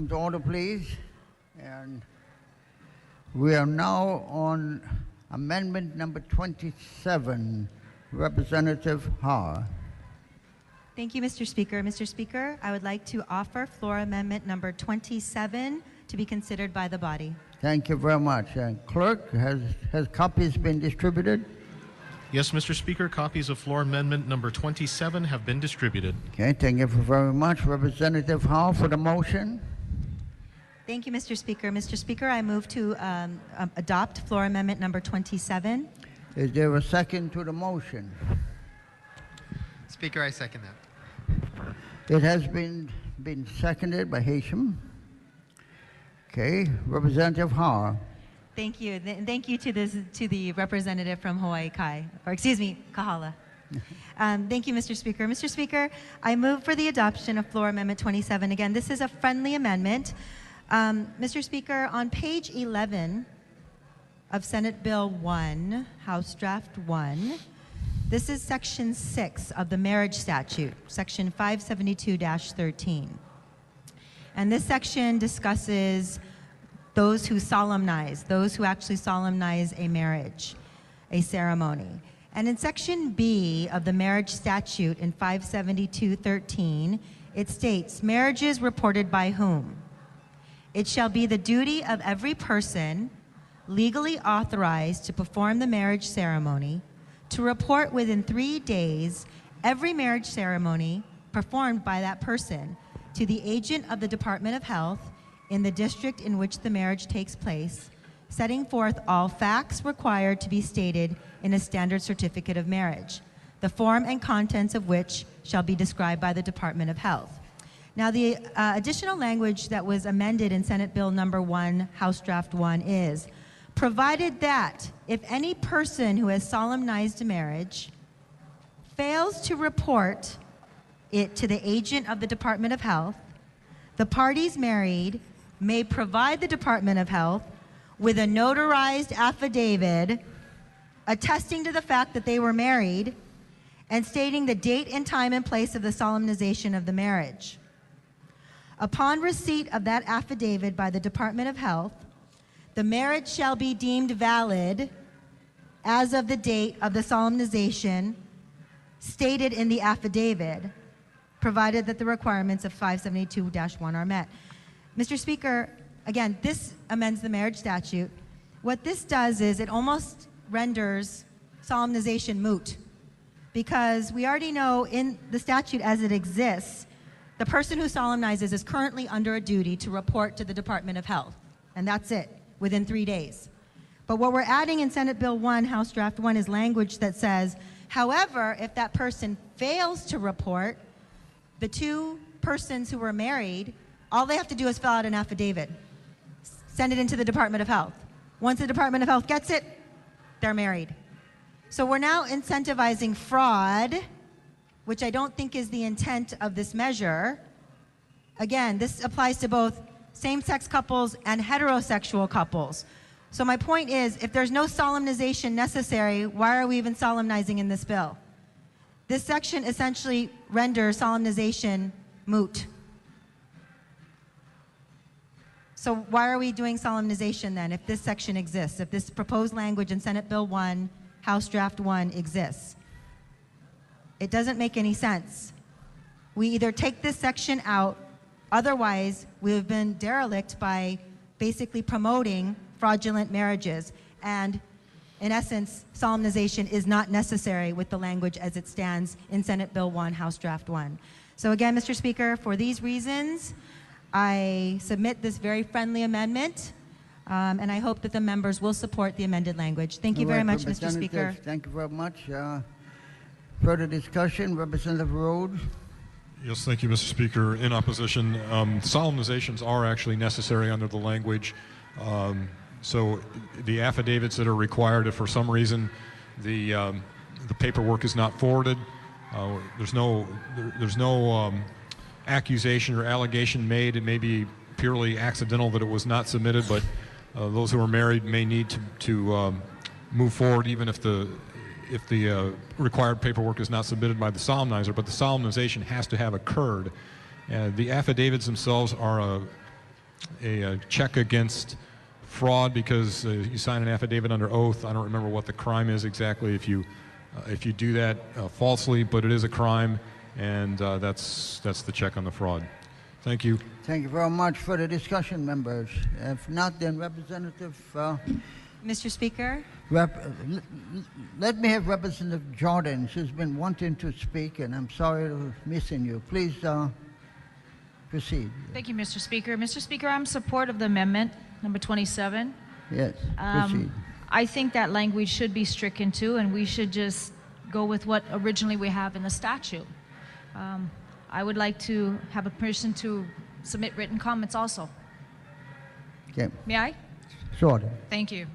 To order, please. And we are now on amendment number 27. Representative Haar. Thank you, Mr. Speaker. Mr. Speaker, I would like to offer floor amendment number 27 to be considered by the body. Thank you very much. Clerk, has copies been distributed? Yes, Mr. Speaker, copies of floor amendment number 27 have been distributed. Okay, thank you very much. Representative Haar for the motion. Thank you, Mr. Speaker. Mr. Speaker, I move to adopt floor amendment number 27. Is there a second to the motion? Speaker, I second that. It has been seconded by Hashem. Okay, Representative Haar. Thank you. Thank you to the representative from Hawaii Kai, or excuse me, Kahala. Thank you, Mr. Speaker. Mr. Speaker, I move for the adoption of floor amendment 27. Again, this is a friendly amendment. Mr. Speaker, on page 11 of Senate Bill 1, House Draft 1, this is section 6 of the marriage statute, section 572-13. And this section discusses those who solemnize, those who actually solemnize a marriage, a ceremony. And in section B of the marriage statute in 572-13, it states, marriages reported by whom? It shall be the duty of every person legally authorized to perform the marriage ceremony to report within 3 days every marriage ceremony performed by that person to the agent of the Department of Health in the district in which the marriage takes place, setting forth all facts required to be stated in a standard certificate of marriage, the form and contents of which shall be described by the Department of Health. Now, the additional language that was amended in Senate Bill number 1, House Draft 1 is, provided that if any person who has solemnized a marriage fails to report it to the agent of the Department of Health, the parties married may provide the Department of Health with a notarized affidavit attesting to the fact that they were married and stating the date and time and place of the solemnization of the marriage. Upon receipt of that affidavit by the Department of Health, the marriage shall be deemed valid as of the date of the solemnization stated in the affidavit, provided that the requirements of 572-1 are met. Mr. Speaker, again, this amends the marriage statute. What this does is it almost renders solemnization moot, because we already know in the statute as it exists, the person who solemnizes is currently under a duty to report to the Department of Health, and that's it, within 3 days. But what we're adding in Senate Bill 1, House Draft 1, is language that says, however, if that person fails to report, the two persons who were married, all they have to do is fill out an affidavit, send it into the Department of Health. Once the Department of Health gets it, they're married. So we're now incentivizing fraud, which I don't think is the intent of this measure. Again, this applies to both same-sex couples and heterosexual couples. So my point is, if there's no solemnization necessary, why are we even solemnizing in this bill? This section essentially renders solemnization moot. So why are we doing solemnization then if this section exists, if this proposed language in Senate Bill 1, House Draft 1 exists? It doesn't make any sense. We either take this section out, otherwise we have been derelict by basically promoting fraudulent marriages. And in essence, solemnization is not necessary with the language as it stands in Senate Bill 1, House Draft 1. So again, Mr. Speaker, for these reasons, I submit this very friendly amendment, and I hope that the members will support the amended language. Thank you very much, Mr. Speaker. Thank you very much. Further discussion, Representative Rhodes. Yes, thank you, Mr. Speaker. In opposition, solemnizations are actually necessary under the language. So the affidavits that are required, if for some reason the paperwork is not forwarded, there's no accusation or allegation made. It may be purely accidental that it was not submitted, but those who are married may need to move forward even if the required paperwork is not submitted by the solemnizer, but the solemnization has to have occurred. The affidavits themselves are check against fraud because you sign an affidavit under oath. I don't remember what the crime is exactly if you do that falsely, but it is a crime, and that's the check on the fraud. Thank you. Thank you very much for the discussion, members. If not, then Representative, Mr. Speaker, let me have Representative Jordan. She's been wanting to speak, and I'm sorry for missing you. Please proceed. Thank you, Mr. Speaker. Mr. Speaker, I'm in support of the amendment, number 27. Yes, proceed. I think that language should be stricken too, and we should just go with what originally we have in the statute. I would like to have a person to submit written comments also. Okay. May I? Sure. Thank you.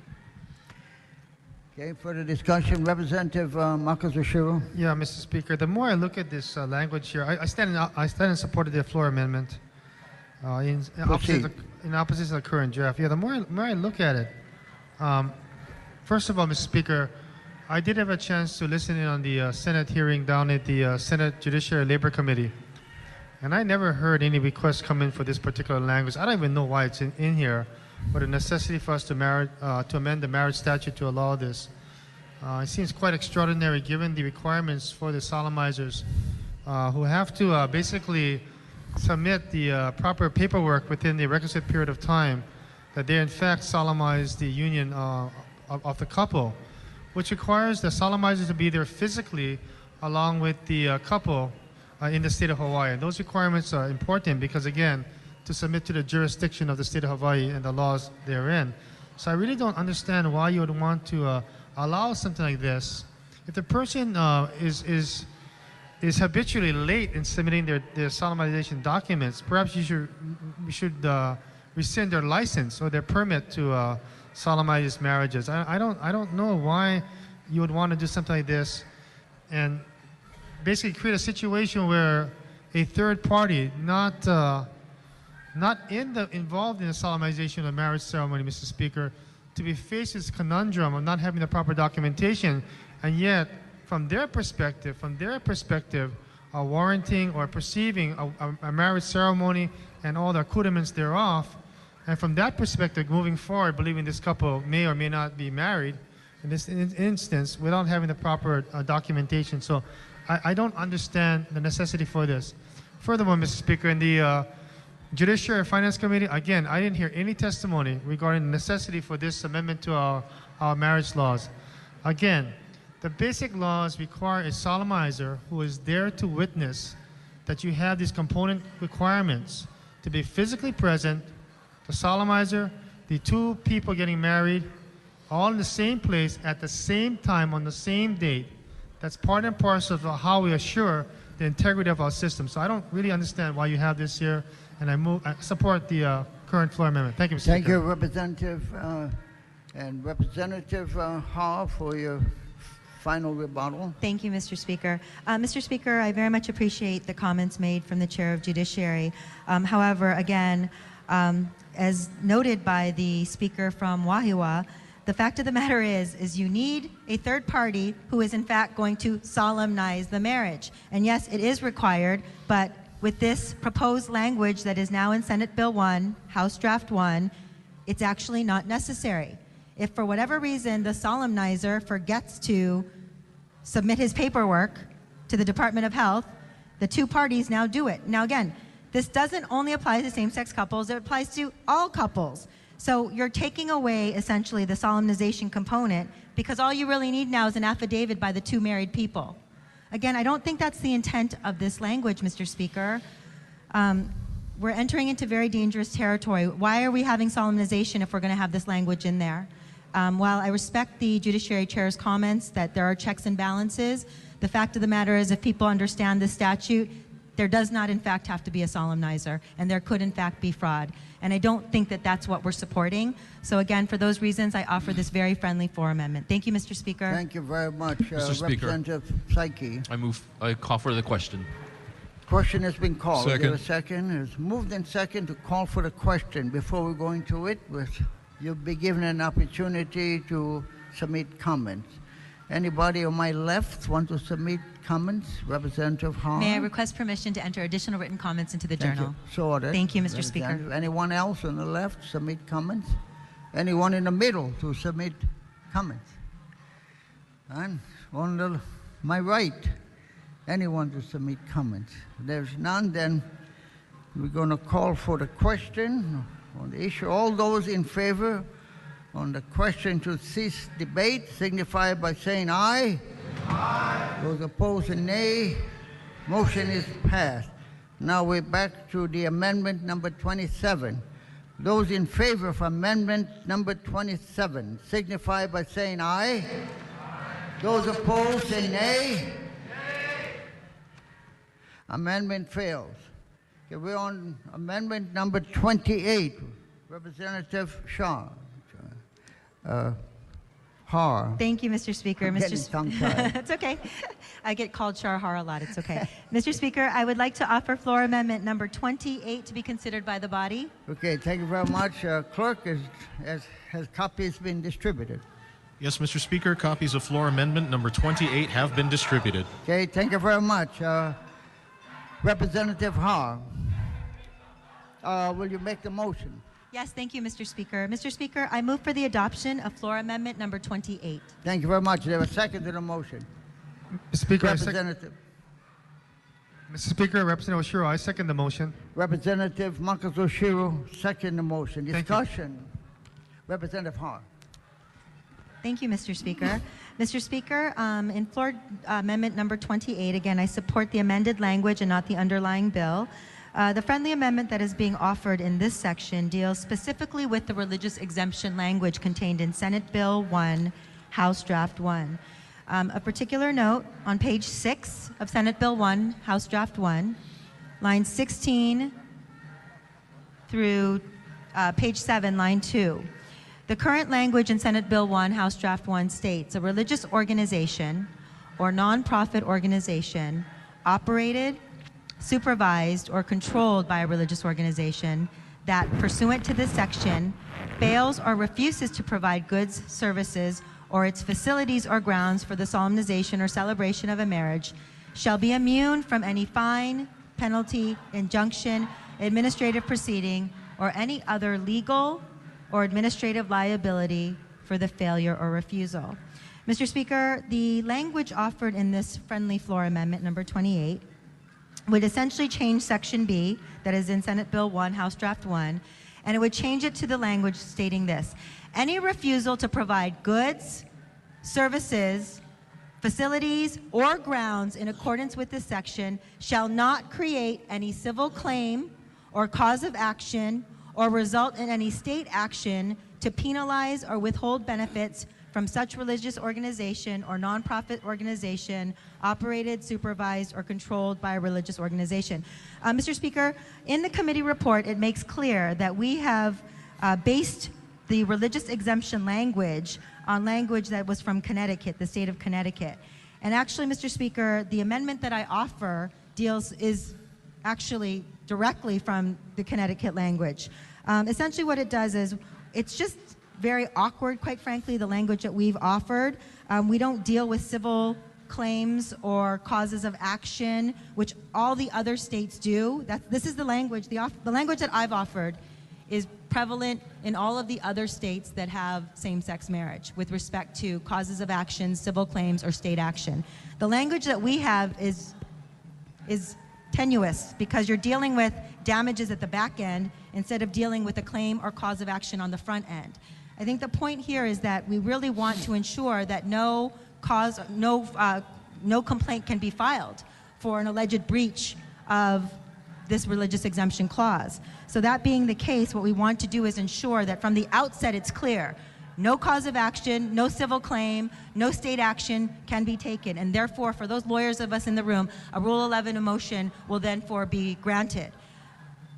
Okay, further discussion. Representative Marcus Oshiro. Yeah, Mr. Speaker, the more I look at this language here, I stand in support of the floor amendment in opposition to the current draft. Yeah, the more I look at it, first of all, Mr. Speaker, I did have a chance to listen in on the Senate hearing down at the Senate Judiciary Labor Committee, and I never heard any requests come in for this particular language. I don't even know why it's in here, but a necessity for us to amend the marriage statute to allow this. It seems quite extraordinary given the requirements for the solemnizers who have to basically submit the proper paperwork within the requisite period of time that they in fact solemnize the union of the couple, which requires the solemnizers to be there physically along with the couple in the state of Hawaii. And those requirements are important because, again, to submit to the jurisdiction of the state of Hawaii and the laws therein. So I really don't understand why you would want to allow something like this. If the person is habitually late in submitting their solemnization documents, perhaps we should rescind their license or their permit to solemnize marriages. I don't know why you would want to do something like this and basically create a situation where a third party, not involved in the solemnization of the marriage ceremony, Mr. Speaker, to be faced with this conundrum of not having the proper documentation, and yet, from their perspective, warranting or perceiving a marriage ceremony and all the accoutrements thereof, and from that perspective, moving forward, believing this couple may or may not be married in this instance without having the proper documentation. So I don't understand the necessity for this. Furthermore, Mr. Speaker, in the Judiciary and Finance Committee, again, I didn't hear any testimony regarding the necessity for this amendment to our marriage laws. Again, the basic laws require a solemnizer who is there to witness that you have these component requirements to be physically present, the solemnizer, the two people getting married, all in the same place at the same time on the same date. That's part and parcel of how we assure the integrity of our system. So I don't really understand why you have this here, and I support the current floor amendment. Thank you, Mr. Speaker. Thank you, Representative and Representative Hall, for your final rebuttal. Thank you, Mr. Speaker. Mr. Speaker, I very much appreciate the comments made from the Chair of Judiciary. However, again, as noted by the Speaker from Wahiawa, the fact of the matter is you need a third party who is in fact going to solemnize the marriage. And yes, it is required, but with this proposed language that is now in Senate Bill 1, House Draft 1, it's actually not necessary. If for whatever reason the solemnizer forgets to submit his paperwork to the Department of Health, the two parties now do it. Now again, this doesn't only apply to same-sex couples, it applies to all couples. So you're taking away essentially the solemnization component because all you really need now is an affidavit by the two married people. Again, I don't think that's the intent of this language, Mr. Speaker. We're entering into very dangerous territory. Why are we having solemnization if we're going to have this language in there? While I respect the Judiciary Chair's comments that there are checks and balances, the fact of the matter is if people understand the statute, there does not in fact have to be a solemnizer, and there could in fact be fraud. And I don't think that that's what we're supporting. So again, for those reasons, I offer this very friendly floor amendment. Thank you, Mr. Speaker. Thank you very much, Mr. Speaker. Representative Psyche. I call for the question. Question has been called. Second. Is there a second? It's moved in second to call for the question. Before we go into it, you'll be given an opportunity to submit comments. Anybody on my left want to submit comments? Representative Hahn? May I request permission to enter additional written comments into the Thank journal? you. So ordered. Thank you, Mr. Speaker. Representative. Anyone else on the left submit comments? Anyone in the middle to submit comments? And on my right, anyone to submit comments? There's none, then we're going to call for the question on the issue. All those in favor on the question to cease debate signify by saying aye. Aye. Those opposed, nay. Motion is passed. Now we're back to the amendment number 27. Those in favor of amendment number 27 signify by saying aye. Aye. Those opposed, say nay. Nay. Amendment fails. Okay, we're on amendment number 28. Representative Shaw. Har. Thank you, Mr. Speaker. I'm getting tongue-tied. It's okay. I get called Shar Har a lot. It's okay. Mr. Speaker, I would like to offer floor amendment number 28 to be considered by the body. Okay, thank you very much. Clerk, has copies been distributed? Yes, Mr. Speaker, copies of floor amendment number 28 have been distributed. Okay, thank you very much. Representative Har, will you make the motion? Yes, thank you, Mr. Speaker. Mr. Speaker, I move for the adoption of floor amendment number 28. Thank you very much. There was a second to the motion. Speaker, Representative. Mr. Speaker, Representative Oshiro, I second the motion. Representative Marcus Oshiro, second the motion. Thank you. Discussion. Representative Har. Thank you, Mr. Speaker. Mr. Speaker, in floor amendment number 28, again, I support the amended language and not the underlying bill. The friendly amendment that is being offered in this section deals specifically with the religious exemption language contained in Senate Bill 1, House Draft 1. A particular note, on page 6 of Senate Bill 1, House Draft 1, lines 16 through page 7, line 2. The current language in Senate Bill 1, House Draft 1 states, a religious organization or nonprofit organization operated, supervised, or controlled by a religious organization that, pursuant to this section, fails or refuses to provide goods, services, or its facilities or grounds for the solemnization or celebration of a marriage shall be immune from any fine, penalty, injunction, administrative proceeding, or any other legal or administrative liability for the failure or refusal. Mr. Speaker, the language offered in this friendly floor amendment number 28 would essentially change Section B, that is in Senate Bill 1, House Draft 1, and it would change it to the language stating this: any refusal to provide goods, services, facilities, or grounds in accordance with this section shall not create any civil claim or cause of action or result in any state action to penalize or withhold benefits from such religious organization or nonprofit organization operated, supervised, or controlled by a religious organization. Mr. Speaker, in the committee report, it makes clear that we have based the religious exemption language on language that was from Connecticut, the state of Connecticut. And actually, Mr. Speaker, the amendment that I offer is actually directly from the Connecticut language. Essentially what it does is, it's just very awkward, quite frankly, the language that we've offered. We don't deal with civil claims or causes of action, which all the other states do. This is the language, the language that I've offered is prevalent in all of the other states that have same-sex marriage with respect to causes of action, civil claims, or state action. The language that we have is tenuous because you're dealing with damages at the back end instead of dealing with a claim or cause of action on the front end. I think the point here is that we really want to ensure that no complaint can be filed for an alleged breach of this religious exemption clause. So that being the case, what we want to do is ensure that from the outset it's clear, no cause of action, no civil claim, no state action can be taken. And therefore, for those lawyers of us in the room, a Rule 11 motion will therefore be granted.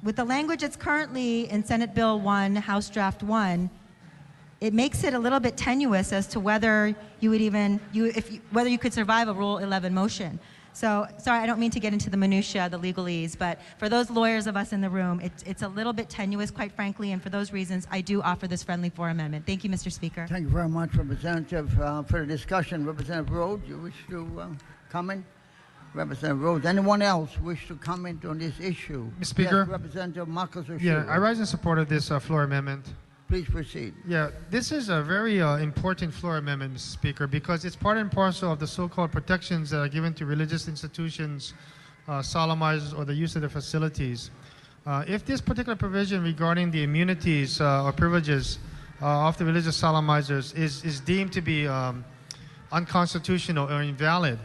With the language that's currently in Senate Bill 1, House Draft 1, it makes it a little bit tenuous as to whether you would whether you could survive a Rule 11 motion. So, sorry, I don't mean to get into the minutiae, the legalese, but for those lawyers of us in the room, it's a little bit tenuous, quite frankly, and for those reasons, I do offer this friendly floor amendment. Thank you, Mr. Speaker. Thank you very much, Representative. For the discussion, Representative Rhodes, you wish to comment? Representative Rhodes. Anyone else wish to comment on this issue? Mr. Speaker? Yes, Representative Marcos Oshiro. Yeah, I rise in support of this floor amendment. Please proceed. Yeah, this is a very important floor amendment, Mr. Speaker, because it's part and parcel of the so-called protections that are given to religious institutions, solemnizers, or the use of their facilities. If this particular provision regarding the immunities or privileges of the religious solemnizers is deemed to be unconstitutional or invalid,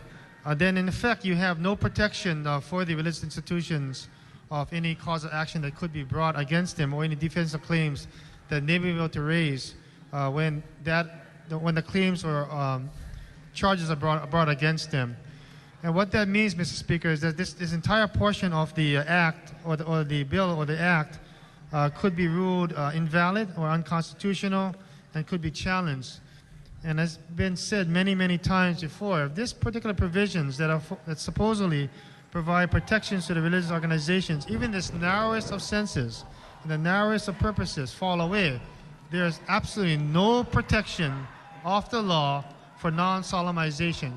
then in effect you have no protection for the religious institutions of any cause of action that could be brought against them or any defensive claims that they may be able to raise when the claims or charges are brought against them. And what that means, Mr. Speaker, is that this entire portion of the act or the bill or the act could be ruled invalid or unconstitutional and could be challenged. And as been said many, many times before, if this particular provisions that supposedly provide protections to the religious organizations, even this narrowest of senses, and the narrowest of purposes fall away, there is absolutely no protection of the law for non-solemnization.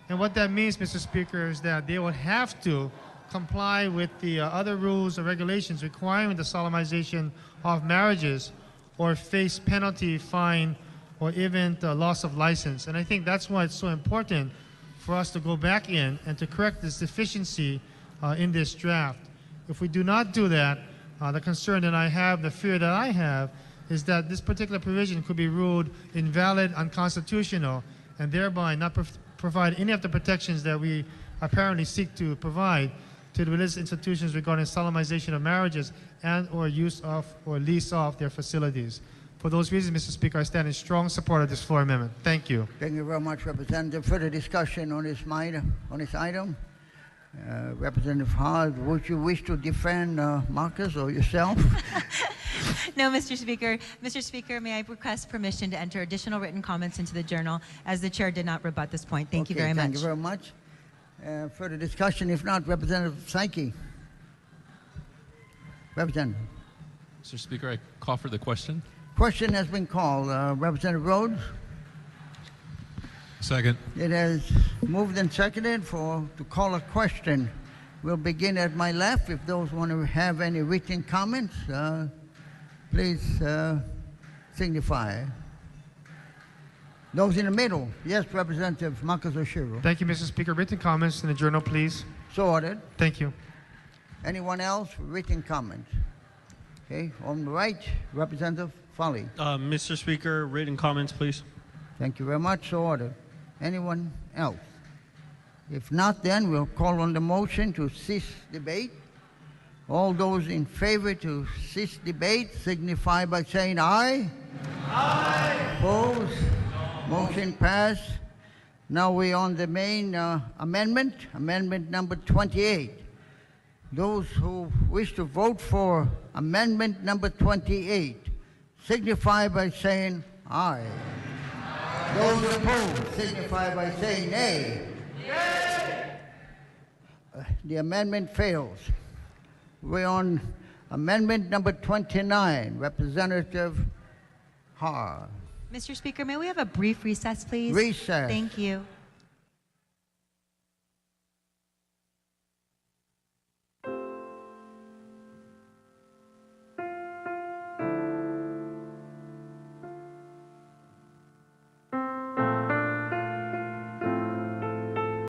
And what that means, Mr. Speaker, is that they would have to comply with the other rules or regulations requiring the solemnization of marriages or face penalty, fine, or even the loss of license. And I think that's why it's so important for us to go back in and to correct this deficiency in this draft. If we do not do that, the concern that I have, the fear that I have, is that this particular provision could be ruled invalid, unconstitutional, and thereby not provide any of the protections that we apparently seek to provide to the religious institutions regarding solemnization of marriages and or use of or lease of their facilities. For those reasons, Mr. Speaker, I stand in strong support of this floor amendment. Thank you. Thank you very much, Representative. Further discussion on this item? Representative Hart, would you wish to defend Marcus or yourself? No, Mr. Speaker. Mr. Speaker, may I request permission to enter additional written comments into the journal, as the chair did not rebut this point. Thank you very much. Thank you very much. Further discussion? If not, Representative Saiki. Representative. Mr. Speaker, I call for the question. Question has been called. Representative Rhodes? Second. It has moved and seconded to call a question. We'll begin at my left. If those want to have any written comments, please signify. Those in the middle. Yes, Representative Marcos Oshiro. Thank you, Mr. Speaker. Written comments in the journal, please. So ordered. Thank you. Anyone else? Written comments. Okay, on the right, Representative Foley. Mr. Speaker, written comments, please. Thank you very much. So ordered. Anyone else? If not, then we'll call on the motion to cease debate. All those in favor to cease debate signify by saying aye. Aye. Opposed? Motion passed. Now we're on the main amendment number 28. Those who wish to vote for amendment number 28 signify by saying aye. Those opposed signify by saying nay. The amendment fails. We're on amendment number 29. Representative Har. Mr. Speaker, may we have a brief recess, please? Recess. Thank you.